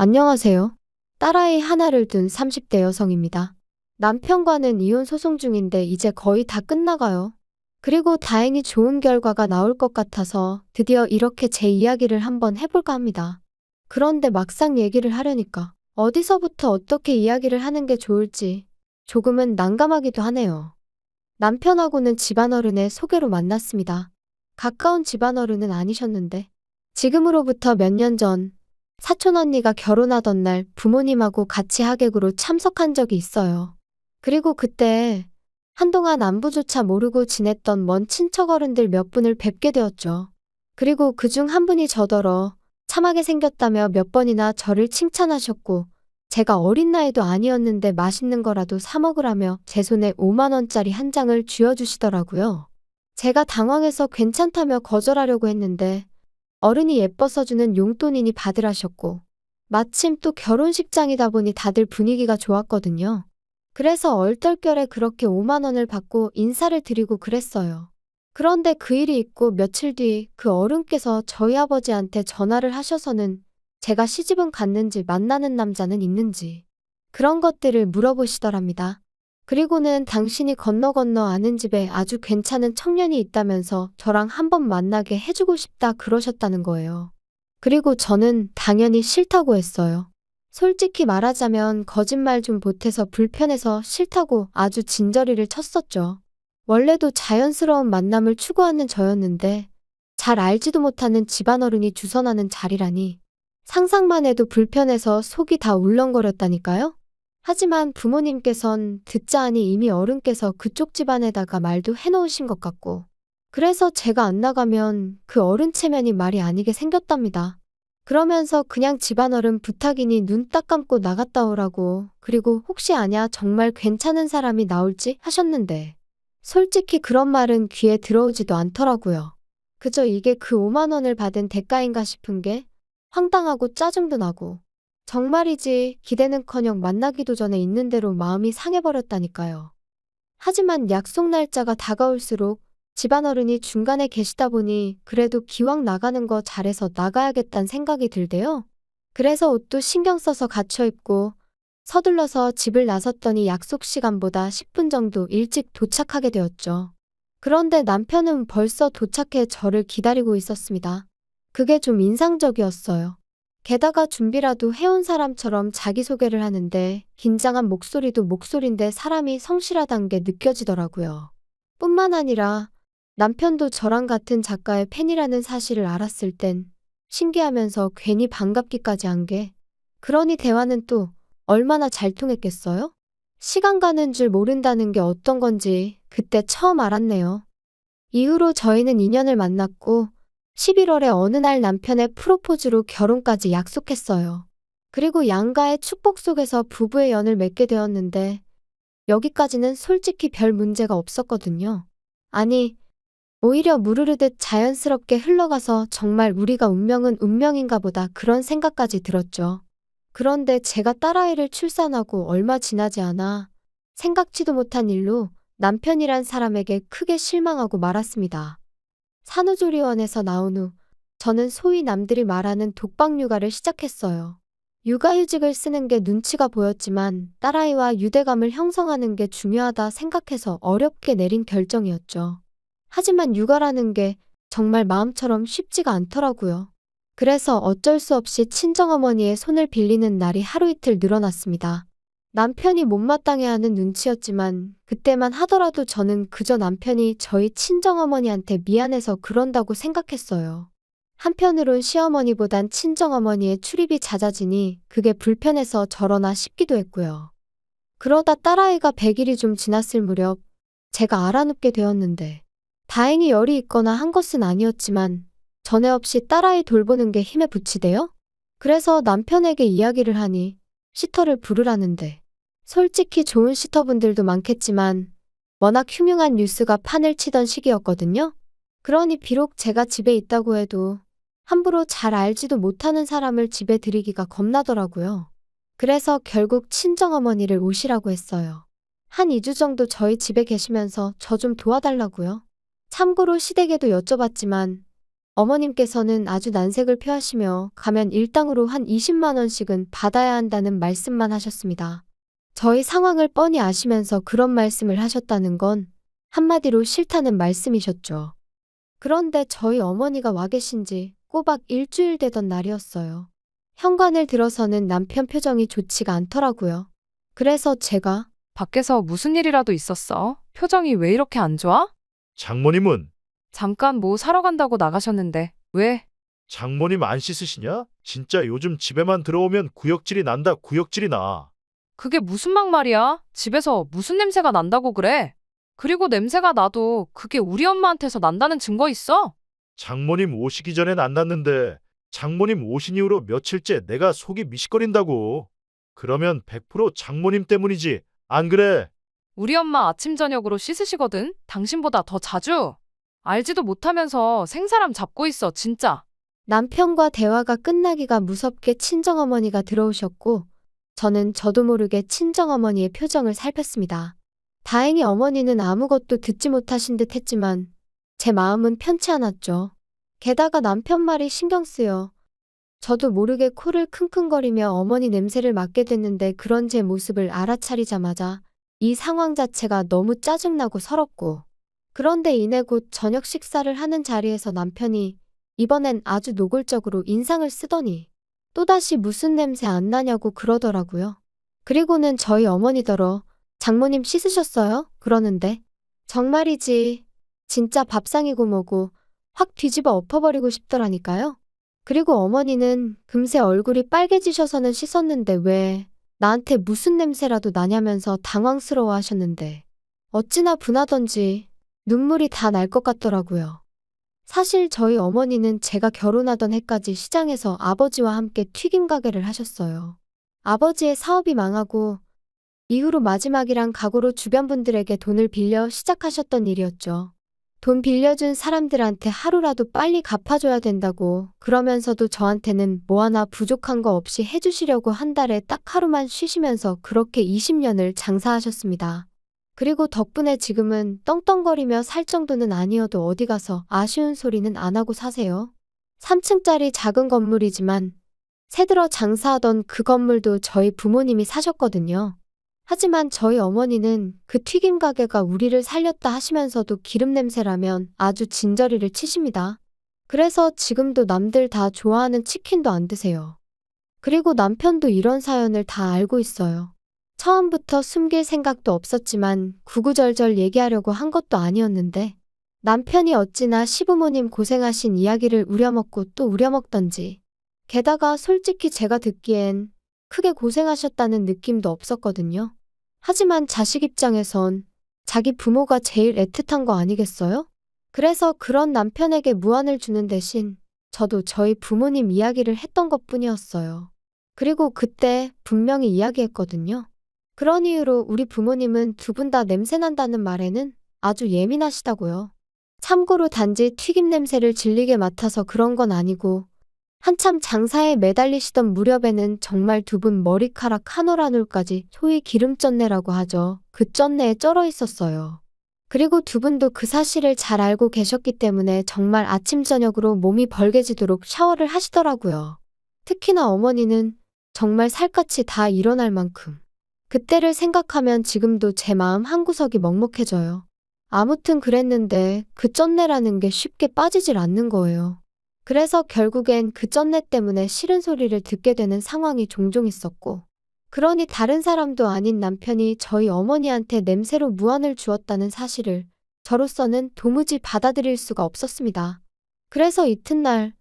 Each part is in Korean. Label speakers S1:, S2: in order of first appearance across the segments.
S1: 안녕하세요. 딸아이 하나를 둔 30대 여성입니다. 남편과는 이혼 소송 중인데 이제 거의 다 끝나가요. 그리고 다행히 좋은 결과가 나올 것 같아서 드디어 이렇게 제 이야기를 한번 해볼까 합니다. 그런데 막상 얘기를 하려니까 어디서부터 어떻게 이야기를 하는 게 좋을지 조금은 난감하기도 하네요. 남편하고는 집안어른의 소개로 만났습니다. 가까운 집안어른은 아니셨는데 지금으로부터 몇 년 전 사촌 언니가 결혼하던 날 부모님하고 같이 하객으로 참석한 적이 있어요. 그리고 그때 한동안 안부조차 모르고 지냈던 먼 친척 어른들 몇 분을 뵙게 되었죠. 그리고 그중 한 분이 저더러 참하게 생겼다며 몇 번이나 저를 칭찬하셨고 제가 어린 나이도 아니었는데 맛있는 거라도 사 먹으라며 제 손에 5만 원짜리 한 장을 쥐어주시더라고요. 제가 당황해서 괜찮다며 거절하려고 했는데 어른이 예뻐서 주는 용돈이니 받으라셨고 마침 또 결혼식장이다 보니 다들 분위기가 좋았거든요. 그래서 얼떨결에 그렇게 5만 원을 받고 인사를 드리고 그랬어요. 그런데 그 일이 있고 며칠 뒤 그 어른께서 저희 아버지한테 전화를 하셔서는 제가 시집은 갔는지 만나는 남자는 있는지 그런 것들을 물어보시더랍니다. 그리고는 당신이 건너 아는 집에 아주 괜찮은 청년이 있다면서 저랑 한번 만나게 해주고 싶다 그러셨다는 거예요. 그리고 저는 당연히 싫다고 했어요. 솔직히 말하자면 거짓말 좀 보태서 불편해서 싫다고 아주 진저리를 쳤었죠. 원래도 자연스러운 만남을 추구하는 저였는데 잘 알지도 못하는 집안어른이 주선하는 자리라니 상상만 해도 불편해서 속이 다 울렁거렸다니까요. 하지만 부모님께선 듣자 하니 이미 어른께서 그쪽 집안에다가 말도 해놓으신 것 같고 그래서 제가 안 나가면 그 어른 체면이 말이 아니게 생겼답니다. 그러면서 그냥 집안어른 부탁이니 눈 딱 감고 나갔다 오라고 그리고 혹시 아냐 정말 괜찮은 사람이 나올지 하셨는데 솔직히 그런 말은 귀에 들어오지도 않더라고요. 그저 이게 그 5만 원을 받은 대가인가 싶은 게 황당하고 짜증도 나고 정말이지 기대는커녕 만나기도 전에 있는 대로 마음이 상해버렸다니까요. 하지만 약속 날짜가 다가올수록 집안어른이 중간에 계시다 보니 그래도 기왕 나가는 거 잘해서 나가야겠다는 생각이 들대요. 그래서 옷도 신경 써서 갖춰 입고 서둘러서 집을 나섰더니 약속 시간보다 10분 정도 일찍 도착하게 되었죠. 그런데 남편은 벌써 도착해 저를 기다리고 있었습니다. 그게 좀 인상적이었어요. 게다가 준비라도 해온 사람처럼 자기소개를 하는데 긴장한 목소리도 목소리인데 사람이 성실하단 게 느껴지더라고요. 뿐만 아니라 남편도 저랑 같은 작가의 팬이라는 사실을 알았을 땐 신기하면서 괜히 반갑기까지 한 게 그러니 대화는 또 얼마나 잘 통했겠어요? 시간 가는 줄 모른다는 게 어떤 건지 그때 처음 알았네요. 이후로 저희는 인연을 만났고 11월에 어느 날 남편의 프로포즈로 결혼까지 약속했어요. 그리고 양가의 축복 속에서 부부의 연을 맺게 되었는데 여기까지는 솔직히 별 문제가 없었거든요. 아니, 오히려 무르르듯 자연스럽게 흘러가서 정말 우리가 운명은 운명인가 보다 그런 생각까지 들었죠. 그런데 제가 딸아이를 출산하고 얼마 지나지 않아 생각지도 못한 일로 남편이란 사람에게 크게 실망하고 말았습니다. 산후조리원에서 나온 후 저는 소위 남들이 말하는 독박 육아를 시작했어요. 육아휴직을 쓰는 게 눈치가 보였지만 딸아이와 유대감을 형성하는 게 중요하다 생각해서 어렵게 내린 결정이었죠. 하지만 육아라는 게 정말 마음처럼 쉽지가 않더라고요. 그래서 어쩔 수 없이 친정어머니의 손을 빌리는 날이 하루 이틀 늘어났습니다. 남편이 못마땅해하는 눈치였지만 그때만 하더라도 저는 그저 남편이 저희 친정어머니한테 미안해서 그런다고 생각했어요. 한편으론 시어머니보단 친정어머니의 출입이 잦아지니 그게 불편해서 저러나 싶기도 했고요. 그러다 딸아이가 100일이 좀 지났을 무렵 제가 알아눕게 되었는데 다행히 열이 있거나 한 것은 아니었지만 전에 없이 딸아이 돌보는 게 힘에 부치대요? 그래서 남편에게 이야기를 하니 시터를 부르라는데 솔직히 좋은 시터분들도 많겠지만 워낙 흉흉한 뉴스가 판을 치던 시기였거든요. 그러니 비록 제가 집에 있다고 해도 함부로 잘 알지도 못하는 사람을 집에 들이기가 겁나더라고요. 그래서 결국 친정어머니를 오시라고 했어요. 한 2주 정도 저희 집에 계시면서 저 좀 도와달라고요. 참고로 시댁에도 여쭤봤지만 어머님께서는 아주 난색을 표하시며 가면 일당으로 한 20만 원씩은 받아야 한다는 말씀만 하셨습니다. 저희 상황을 뻔히 아시면서 그런 말씀을 하셨다는 건 한마디로 싫다는 말씀이셨죠. 그런데 저희 어머니가 와 계신 지 꼬박 일주일 되던 날이었어요. 현관을 들어서는 남편 표정이 좋지가 않더라고요. 그래서 제가
S2: 밖에서 무슨 일이라도 있었어? 표정이 왜 이렇게 안 좋아?
S3: 장모님은
S2: 잠깐 뭐 사러 간다고 나가셨는데 왜?
S3: 장모님 안 씻으시냐? 진짜 요즘 집에만 들어오면 구역질이 난다 구역질이 나.
S2: 그게 무슨 막말이야? 집에서 무슨 냄새가 난다고 그래? 그리고 냄새가 나도 그게 우리 엄마한테서 난다는 증거 있어?
S3: 장모님 오시기 전엔 안 났는데 장모님 오신 이후로 며칠째 내가 속이 미식거린다고. 그러면 100% 장모님 때문이지. 안 그래?
S2: 우리 엄마 아침 저녁으로 씻으시거든? 당신보다 더 자주? 알지도 못하면서 생사람 잡고 있어, 진짜.
S1: 남편과 대화가 끝나기가 무섭게 친정어머니가 들어오셨고 저는 저도 모르게 친정어머니의 표정을 살폈습니다. 다행히 어머니는 아무것도 듣지 못하신 듯 했지만 제 마음은 편치 않았죠. 게다가 남편 말이 신경 쓰여 저도 모르게 코를 킁킁거리며 어머니 냄새를 맡게 됐는데 그런 제 모습을 알아차리자마자 이 상황 자체가 너무 짜증나고 서럽고 그런데 이내 곧 저녁 식사를 하는 자리에서 남편이 이번엔 아주 노골적으로 인상을 쓰더니 또다시 무슨 냄새 안 나냐고 그러더라고요. 그리고는 저희 어머니더러 장모님 씻으셨어요? 그러는데 정말이지 진짜 밥상이고 뭐고 확 뒤집어 엎어버리고 싶더라니까요. 그리고 어머니는 금세 얼굴이 빨개지셔서는 씻었는데 왜 나한테 무슨 냄새라도 나냐면서 당황스러워 하셨는데 어찌나 분하던지 눈물이 다 날 것 같더라고요. 사실 저희 어머니는 제가 결혼하던 해까지 시장에서 아버지와 함께 튀김 가게를 하셨어요. 아버지의 사업이 망하고 이후로 마지막이란 각오로 주변 분들에게 돈을 빌려 시작하셨던 일이었죠. 돈 빌려준 사람들한테 하루라도 빨리 갚아줘야 된다고 그러면서도 저한테는 뭐 하나 부족한 거 없이 해주시려고 한 달에 딱 하루만 쉬시면서 그렇게 20년을 장사하셨습니다. 그리고 덕분에 지금은 떵떵거리며 살 정도는 아니어도 어디 가서 아쉬운 소리는 안 하고 사세요. 3층짜리 작은 건물이지만 새들어 장사하던 그 건물도 저희 부모님이 사셨거든요. 하지만 저희 어머니는 그 튀김 가게가 우리를 살렸다 하시면서도 기름 냄새라면 아주 진저리를 치십니다. 그래서 지금도 남들 다 좋아하는 치킨도 안 드세요. 그리고 남편도 이런 사연을 다 알고 있어요. 처음부터 숨길 생각도 없었지만 구구절절 얘기하려고 한 것도 아니었는데 남편이 어찌나 시부모님 고생하신 이야기를 우려먹고 또 우려먹던지 게다가 솔직히 제가 듣기엔 크게 고생하셨다는 느낌도 없었거든요. 하지만 자식 입장에선 자기 부모가 제일 애틋한 거 아니겠어요? 그래서 그런 남편에게 무안을 주는 대신 저도 저희 부모님 이야기를 했던 것뿐이었어요. 그리고 그때 분명히 이야기했거든요. 그런 이유로 우리 부모님은 두 분 다 냄새난다는 말에는 아주 예민하시다고요. 참고로 단지 튀김 냄새를 질리게 맡아서 그런 건 아니고 한참 장사에 매달리시던 무렵에는 정말 두 분 머리카락 한 올 한 올까지 소위 기름쩐내라고 하죠. 그 쩐내에 쩔어 있었어요. 그리고 두 분도 그 사실을 잘 알고 계셨기 때문에 정말 아침 저녁으로 몸이 벌게지도록 샤워를 하시더라고요. 특히나 어머니는 정말 살갗이 다 일어날 만큼. 그때를 생각하면 지금도 제 마음 한구석이 먹먹해져요. 아무튼 그랬는데 그 쩐내라는 게 쉽게 빠지질 않는 거예요. 그래서 결국엔 그 쩐내 때문에 싫은 소리를 듣게 되는 상황이 종종 있었고 그러니 다른 사람도 아닌 남편이 저희 어머니한테 냄새로 무안을 주었다는 사실을 저로서는 도무지 받아들일 수가 없었습니다. 그래서 이튿날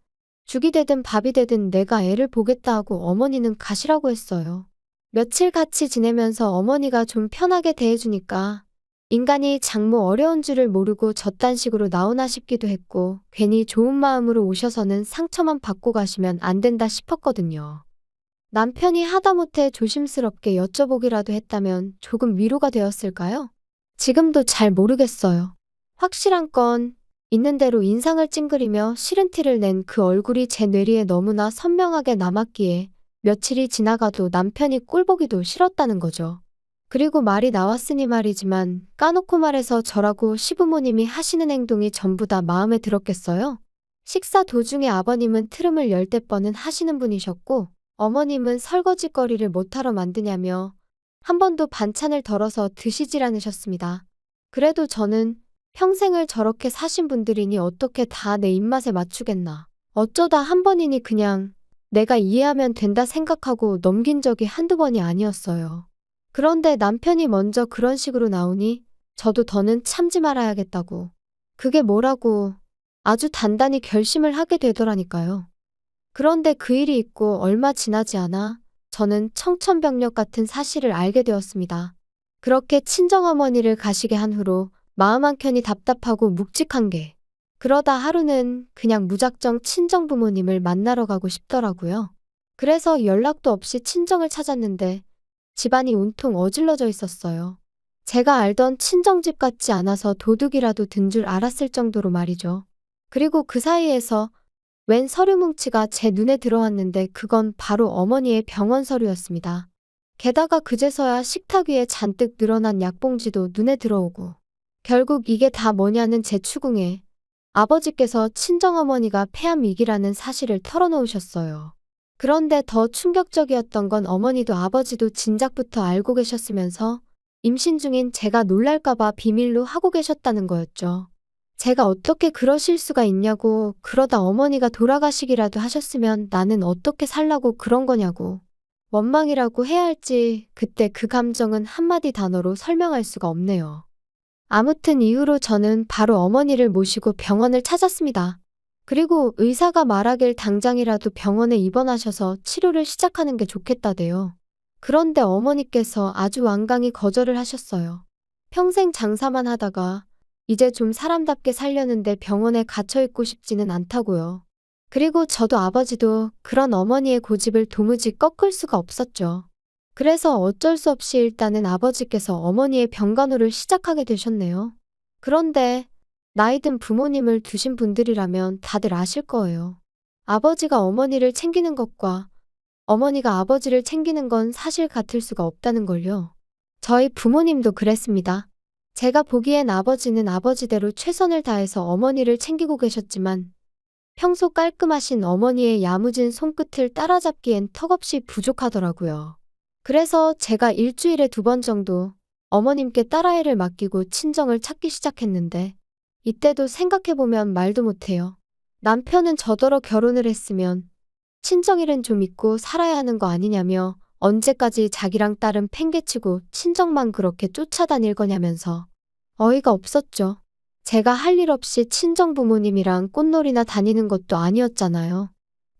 S1: 죽이 되든 밥이 되든 내가 애를 보겠다 하고 어머니는 가시라고 했어요. 며칠 같이 지내면서 어머니가 좀 편하게 대해주니까 인간이 장모 어려운 줄을 모르고 저딴 식으로 나오나 싶기도 했고 괜히 좋은 마음으로 오셔서는 상처만 받고 가시면 안 된다 싶었거든요. 남편이 하다못해 조심스럽게 여쭤보기라도 했다면 조금 위로가 되었을까요? 지금도 잘 모르겠어요. 확실한 건 있는 대로 인상을 찡그리며 싫은 티를 낸 그 얼굴이 제 뇌리에 너무나 선명하게 남았기에 며칠이 지나가도 남편이 꼴보기도 싫었다는 거죠. 그리고 말이 나왔으니 말이지만 까놓고 말해서 저라고 시부모님이 하시는 행동이 전부 다 마음에 들었겠어요? 식사 도중에 아버님은 트름을 열댓 번은 하시는 분이셨고 어머님은 설거지거리를 못하러 만드냐며 한 번도 반찬을 덜어서 드시질 않으셨습니다. 그래도 저는 평생을 저렇게 사신 분들이니 어떻게 다 내 입맛에 맞추겠나. 어쩌다 한 번이니 그냥 내가 이해하면 된다 생각하고 넘긴 적이 한두 번이 아니었어요. 그런데 남편이 먼저 그런 식으로 나오니 저도 더는 참지 말아야겠다고. 그게 뭐라고 아주 단단히 결심을 하게 되더라니까요. 그런데 그 일이 있고 얼마 지나지 않아 저는 청천벽력 같은 사실을 알게 되었습니다. 그렇게 친정어머니를 가시게 한 후로 마음 한켠이 답답하고 묵직한 게 그러다 하루는 그냥 무작정 친정부모님을 만나러 가고 싶더라고요. 그래서 연락도 없이 친정을 찾았는데 집안이 온통 어질러져 있었어요. 제가 알던 친정집 같지 않아서 도둑이라도 든 줄 알았을 정도로 말이죠. 그리고 그 사이에서 웬 서류 뭉치가 제 눈에 들어왔는데 그건 바로 어머니의 병원 서류였습니다. 게다가 그제서야 식탁 위에 잔뜩 늘어난 약봉지도 눈에 들어오고 결국 이게 다 뭐냐는 제 추궁에 아버지께서 친정어머니가 폐암 위기라는 사실을 털어놓으셨어요. 그런데 더 충격적이었던 건 어머니도 아버지도 진작부터 알고 계셨으면서 임신 중인 제가 놀랄까봐 비밀로 하고 계셨다는 거였죠. 제가 어떻게 그러실 수가 있냐고, 그러다 어머니가 돌아가시기라도 하셨으면 나는 어떻게 살라고 그런 거냐고. 원망이라고 해야 할지 그때 그 감정은 한마디 단어로 설명할 수가 없네요. 아무튼 이후로 저는 바로 어머니를 모시고 병원을 찾았습니다. 그리고 의사가 말하길 당장이라도 병원에 입원하셔서 치료를 시작하는 게 좋겠다대요. 그런데 어머니께서 아주 완강히 거절을 하셨어요. 평생 장사만 하다가 이제 좀 사람답게 살려는데 병원에 갇혀있고 싶지는 않다고요. 그리고 저도 아버지도 그런 어머니의 고집을 도무지 꺾을 수가 없었죠. 그래서 어쩔 수 없이 일단은 아버지께서 어머니의 병간호를 시작하게 되셨네요. 그런데 나이든 부모님을 두신 분들이라면 다들 아실 거예요. 아버지가 어머니를 챙기는 것과 어머니가 아버지를 챙기는 건 사실 같을 수가 없다는 걸요. 저희 부모님도 그랬습니다. 제가 보기엔 아버지는 아버지대로 최선을 다해서 어머니를 챙기고 계셨지만 평소 깔끔하신 어머니의 야무진 손끝을 따라잡기엔 턱없이 부족하더라고요. 그래서 제가 일주일에 2번 정도 어머님께 딸아이를 맡기고 친정을 찾기 시작했는데 이때도 생각해보면 말도 못해요. 남편은 저더러 결혼을 했으면 친정일은 좀 잊고 살아야 하는 거 아니냐며 언제까지 자기랑 딸은 팽개치고 친정만 그렇게 쫓아다닐 거냐면서 어이가 없었죠. 제가 할 일 없이 친정 부모님이랑 꽃놀이나 다니는 것도 아니었잖아요.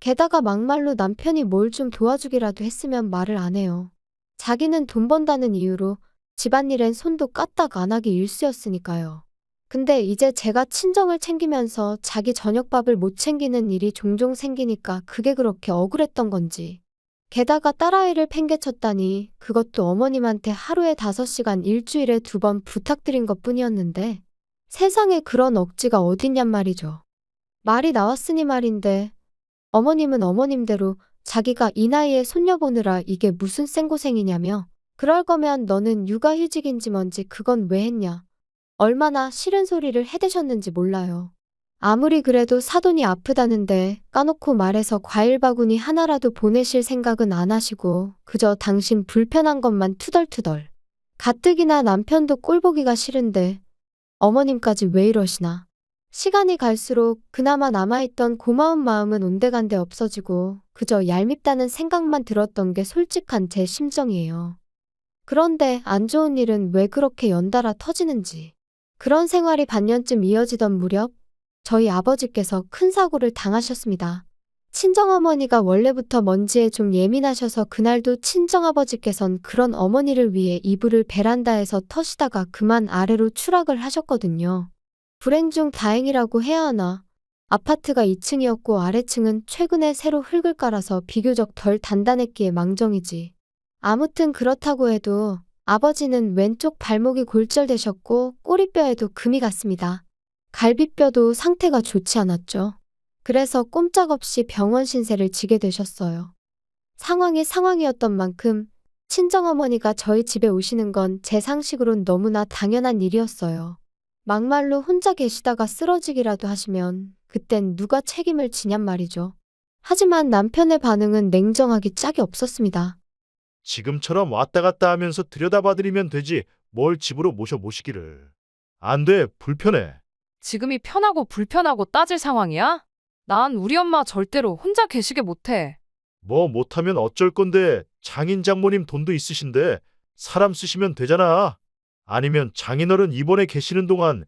S1: 게다가 막말로 남편이 뭘 좀 도와주기라도 했으면 말을 안 해요. 자기는 돈 번다는 이유로 집안일엔 손도 까딱 안 하기 일쑤였으니까요. 근데 이제 제가 친정을 챙기면서 자기 저녁밥을 못 챙기는 일이 종종 생기니까 그게 그렇게 억울했던 건지. 게다가 딸아이를 팽개쳤다니 그것도 어머님한테 하루에 5시간 일주일에 2번 부탁드린 것뿐이었는데 세상에 그런 억지가 어딨냔 말이죠. 말이 나왔으니 말인데 어머님은 어머님대로 자기가 이 나이에 손녀 보느라 이게 무슨 생고생이냐며 그럴 거면 너는 육아휴직인지 뭔지 그건 왜 했냐. 얼마나 싫은 소리를 해대셨는지 몰라요. 아무리 그래도 사돈이 아프다는데 까놓고 말해서 과일 바구니 하나라도 보내실 생각은 안 하시고 그저 당신 불편한 것만 투덜투덜. 가뜩이나 남편도 꼴보기가 싫은데 어머님까지 왜 이러시나. 시간이 갈수록 그나마 남아있던 고마운 마음은 온데간데 없어지고 그저 얄밉다는 생각만 들었던 게 솔직한 제 심정이에요. 그런데 안 좋은 일은 왜 그렇게 연달아 터지는지. 그런 생활이 반년쯤 이어지던 무렵 저희 아버지께서 큰 사고를 당하셨습니다. 친정어머니가 원래부터 먼지에 좀 예민하셔서 그날도 친정아버지께선 그런 어머니를 위해 이불을 베란다에서 터시다가 그만 아래로 추락을 하셨거든요. 불행 중 다행이라고 해야 하나. 아파트가 2층이었고 아래층은 최근에 새로 흙을 깔아서 비교적 덜 단단했기에 망정이지. 아무튼 그렇다고 해도 아버지는 왼쪽 발목이 골절되셨고 꼬리뼈에도 금이 갔습니다. 갈비뼈도 상태가 좋지 않았죠. 그래서 꼼짝없이 병원 신세를 지게 되셨어요. 상황이 상황이었던 만큼 친정어머니가 저희 집에 오시는 건 제 상식으론 너무나 당연한 일이었어요. 막말로 혼자 계시다가 쓰러지기라도 하시면 그땐 누가 책임을 지냔 말이죠. 하지만 남편의 반응은 냉정하기 짝이 없었습니다.
S3: 지금처럼 왔다 갔다 하면서 들여다봐드리면 되지. 뭘 집으로 모시기를. 안 돼, 불편해.
S2: 지금이 편하고 불편하고 따질 상황이야? 난 우리 엄마 절대로 혼자 계시게 못해.
S3: 뭐 못하면 어쩔 건데 장인 장모님 돈도 있으신데 사람 쓰시면 되잖아. 아니면 장인어른 입원해 계시는 동안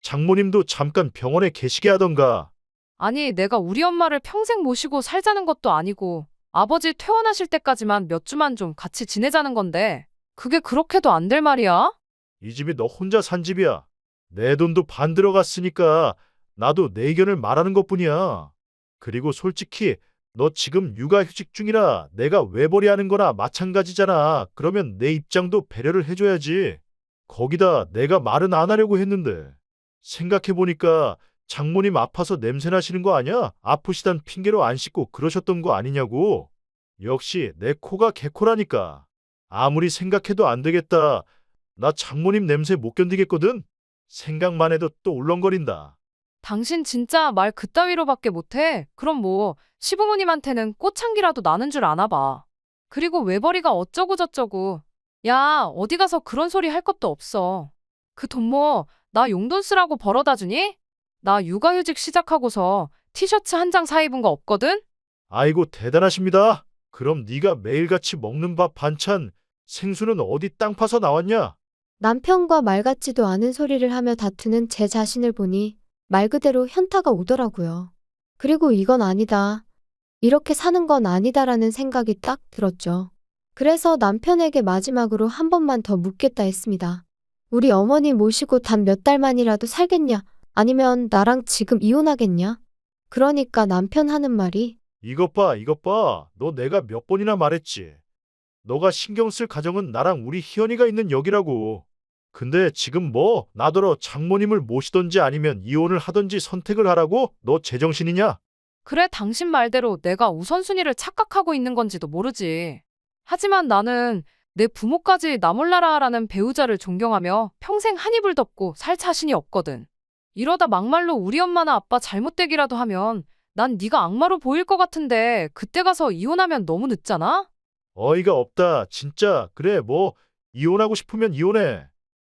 S3: 장모님도 잠깐 병원에 계시게 하던가.
S2: 아니, 내가 우리 엄마를 평생 모시고 살자는 것도 아니고 아버지 퇴원하실 때까지만 몇 주만 좀 같이 지내자는 건데 그게 그렇게도 안 될 말이야?
S3: 이 집이 너 혼자 산 집이야. 내 돈도 반 들어갔으니까 나도 내 의견을 말하는 것뿐이야. 그리고 솔직히 너 지금 육아휴직 중이라 내가 외벌이하는 거나 마찬가지잖아. 그러면 내 입장도 배려를 해줘야지. 거기다 내가 말은 안 하려고 했는데. 생각해보니까 장모님 아파서 냄새 나시는 거 아니야? 아프시단 핑계로 안 씻고 그러셨던 거 아니냐고. 역시 내 코가 개코라니까. 아무리 생각해도 안 되겠다. 나 장모님 냄새 못 견디겠거든? 생각만 해도 또 울렁거린다.
S2: 당신 진짜 말 그따위로밖에 못해? 그럼 뭐 시부모님한테는 꽃향기라도 나는 줄 아나 봐. 그리고 외벌이가 어쩌고 저쩌고. 야, 어디 가서 그런 소리 할 것도 없어. 그 돈 뭐 나 용돈 쓰라고 벌어다 주니? 나 육아휴직 시작하고서 티셔츠 한 장 사 입은 거 없거든?
S3: 아이고 대단하십니다. 그럼 네가 매일같이 먹는 밥 반찬 생수는 어디 땅 파서 나왔냐?
S1: 남편과 말 같지도 않은 소리를 하며 다투는 제 자신을 보니 말 그대로 현타가 오더라고요. 그리고 이건 아니다. 이렇게 사는 건 아니다라는 생각이 딱 들었죠. 그래서 남편에게 마지막으로 한 번만 더 묻겠다 했습니다. 우리 어머니 모시고 단 몇 달만이라도 살겠냐? 아니면 나랑 지금 이혼하겠냐? 그러니까 남편 하는 말이
S3: 이것 봐, 이것 봐. 너 내가 몇 번이나 말했지. 너가 신경 쓸 가정은 나랑 우리 희연이가 있는 여기라고. 근데 지금 뭐 나더러 장모님을 모시던지 아니면 이혼을 하던지 선택을 하라고? 너 제정신이냐?
S2: 그래, 당신 말대로 내가 우선순위를 착각하고 있는 건지도 모르지. 하지만 나는 내 부모까지 나 몰라라 하라는 배우자를 존경하며 평생 한 이불 덮고 살 자신이 없거든. 이러다 막말로 우리 엄마나 아빠 잘못되기라도 하면 난 네가 악마로 보일 것 같은데 그때 가서 이혼하면 너무 늦잖아?
S3: 어이가 없다. 진짜. 그래 뭐 이혼하고 싶으면 이혼해.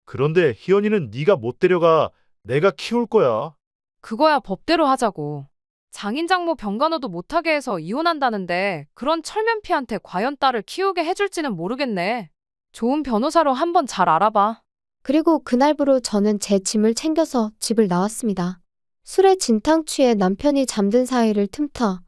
S3: 그런데 희연이는 네가 못 데려가. 내가 키울 거야.
S2: 그거야 법대로 하자고. 장인장모 병간호도 못하게 해서 이혼한다는데 그런 철면피한테 과연 딸을 키우게 해줄지는 모르겠네. 좋은 변호사로 한번 잘 알아봐.
S1: 그리고 그날부로 저는 제 짐을 챙겨서 집을 나왔습니다. 술에 진탕 취해 남편이 잠든 사이를 틈타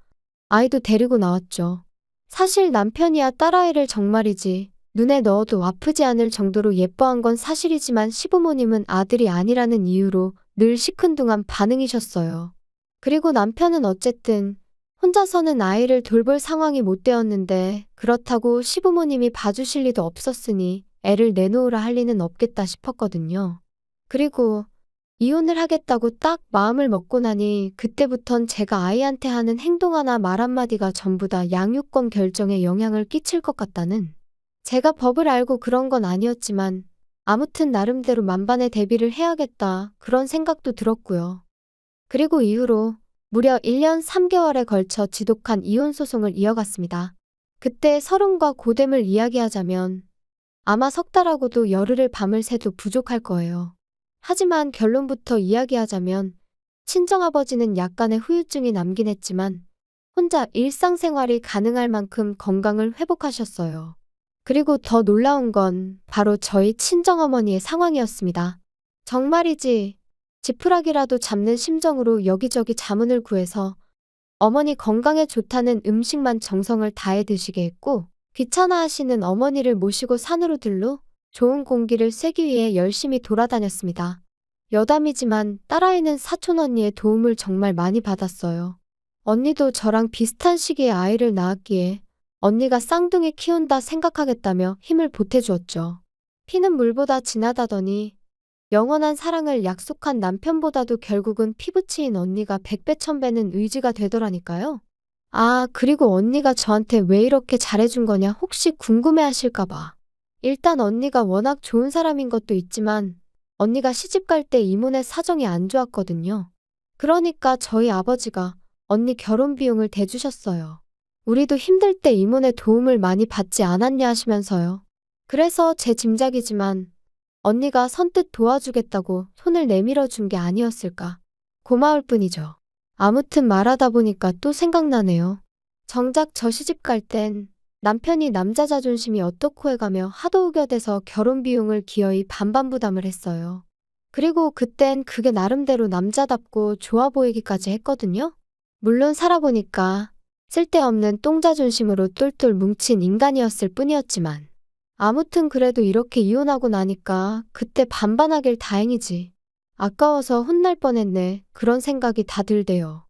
S1: 아이도 데리고 나왔죠. 사실 남편이야 딸아이를 정말이지 눈에 넣어도 아프지 않을 정도로 예뻐한 건 사실이지만 시부모님은 아들이 아니라는 이유로 늘 시큰둥한 반응이셨어요. 그리고 남편은 어쨌든 혼자서는 아이를 돌볼 상황이 못 되었는데 그렇다고 시부모님이 봐주실 리도 없었으니 애를 내놓으라 할 리는 없겠다 싶었거든요. 그리고 이혼을 하겠다고 딱 마음을 먹고 나니 그때부턴 제가 아이한테 하는 행동 하나 말 한마디가 전부 다 양육권 결정에 영향을 끼칠 것 같다는 제가 법을 알고 그런 건 아니었지만 아무튼 나름대로 만반의 대비를 해야겠다 그런 생각도 들었고요. 그리고 이후로 무려 1년 3개월에 걸쳐 지독한 이혼 소송을 이어갔습니다. 그때 서름과 고됨을 이야기하자면 아마 석 달하고도 열흘을 밤을 새도 부족할 거예요. 하지만 결론부터 이야기하자면 친정아버지는 약간의 후유증이 남긴 했지만 혼자 일상생활이 가능할 만큼 건강을 회복하셨어요. 그리고 더 놀라운 건 바로 저희 친정어머니의 상황이었습니다. 정말이지 지푸라기라도 잡는 심정으로 여기저기 자문을 구해서 어머니 건강에 좋다는 음식만 정성을 다해 드시게 했고 귀찮아하시는 어머니를 모시고 산으로 들러 좋은 공기를 쐬기 위해 열심히 돌아다녔습니다. 여담이지만 딸아이는 사촌 언니의 도움을 정말 많이 받았어요. 언니도 저랑 비슷한 시기에 아이를 낳았기에 언니가 쌍둥이 키운다 생각하겠다며 힘을 보태주었죠. 피는 물보다 진하다더니 영원한 사랑을 약속한 남편보다도 결국은 피부치인 언니가 100배 1000배는 의지가 되더라니까요. 아, 그리고 언니가 저한테 왜 이렇게 잘해준 거냐 혹시 궁금해하실까봐. 일단 언니가 워낙 좋은 사람인 것도 있지만 언니가 시집갈 때 이모네 사정이 안 좋았거든요. 그러니까 저희 아버지가 언니 결혼 비용을 대주셨어요. 우리도 힘들 때 이모네 도움을 많이 받지 않았냐 하시면서요. 그래서 제 짐작이지만 언니가 선뜻 도와주겠다고 손을 내밀어 준 게 아니었을까. 고마울 뿐이죠. 아무튼 말하다 보니까 또 생각나네요. 정작 저 시집 갈 땐 남편이 남자 자존심이 어떻고 해가며 하도 우겨대서 결혼 비용을 기어이 반반 부담을 했어요. 그리고 그땐 그게 나름대로 남자답고 좋아 보이기까지 했거든요. 물론 살아보니까 쓸데없는 똥자존심으로 똘똘 뭉친 인간이었을 뿐이었지만 아무튼 그래도 이렇게 이혼하고 나니까 그때 반반하길 다행이지. 아까워서 혼날 뻔했네. 그런 생각이 다 들대요.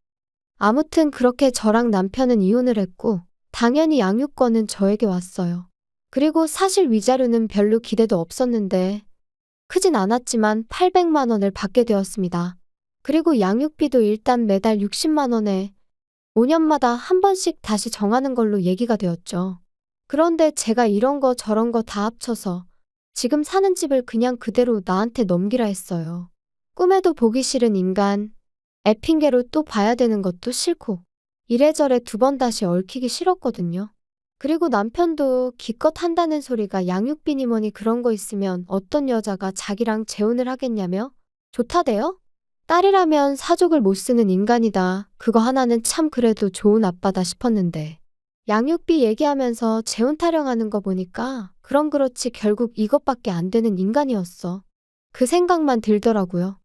S1: 아무튼 그렇게 저랑 남편은 이혼을 했고 당연히 양육권은 저에게 왔어요. 그리고 사실 위자료는 별로 기대도 없었는데 크진 않았지만 800만 원을 받게 되었습니다. 그리고 양육비도 일단 매달 60만 원에 5년마다 한 번씩 다시 정하는 걸로 얘기가 되었죠. 그런데 제가 이런 거 저런 거 다 합쳐서 지금 사는 집을 그냥 그대로 나한테 넘기라 했어요. 꿈에도 보기 싫은 인간, 애 핑계로 또 봐야 되는 것도 싫고 이래저래 두 번 다시 얽히기 싫었거든요. 그리고 남편도 기껏 한다는 소리가 양육비니 뭐니 그런 거 있으면 어떤 여자가 자기랑 재혼을 하겠냐며? 좋다대요? 딸이라면 사족을 못 쓰는 인간이다. 그거 하나는 참 그래도 좋은 아빠다 싶었는데. 양육비 얘기하면서 재혼 타령하는 거 보니까 그럼 그렇지 결국 이것밖에 안 되는 인간이었어. 그 생각만 들더라고요.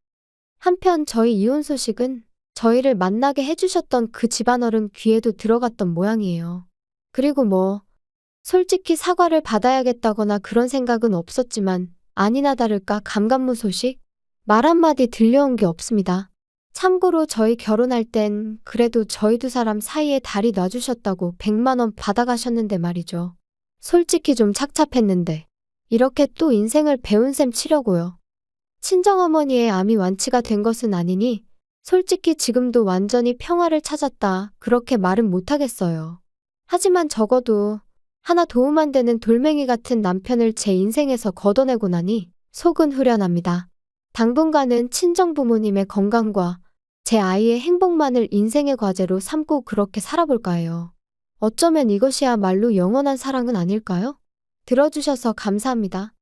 S1: 한편 저희 이혼 소식은 저희를 만나게 해주셨던 그 집안어른 귀에도 들어갔던 모양이에요. 그리고 솔직히 사과를 받아야겠다거나 그런 생각은 없었지만 아니나 다를까 감감무 소식? 말 한마디 들려온 게 없습니다. 참고로 저희 결혼할 땐 그래도 저희 두 사람 사이에 다리 놔주셨다고 100만 원 받아가셨는데 말이죠. 솔직히 좀 착잡했는데 이렇게 또 인생을 배운 셈 치려고요. 친정어머니의 암이 완치가 된 것은 아니니 솔직히 지금도 완전히 평화를 찾았다 그렇게 말은 못하겠어요. 하지만 적어도 하나 도움 안 되는 돌멩이 같은 남편을 제 인생에서 걷어내고 나니 속은 후련합니다. 당분간은 친정부모님의 건강과 제 아이의 행복만을 인생의 과제로 삼고 그렇게 살아볼까 해요. 어쩌면 이것이야말로 영원한 사랑은 아닐까요? 들어주셔서 감사합니다.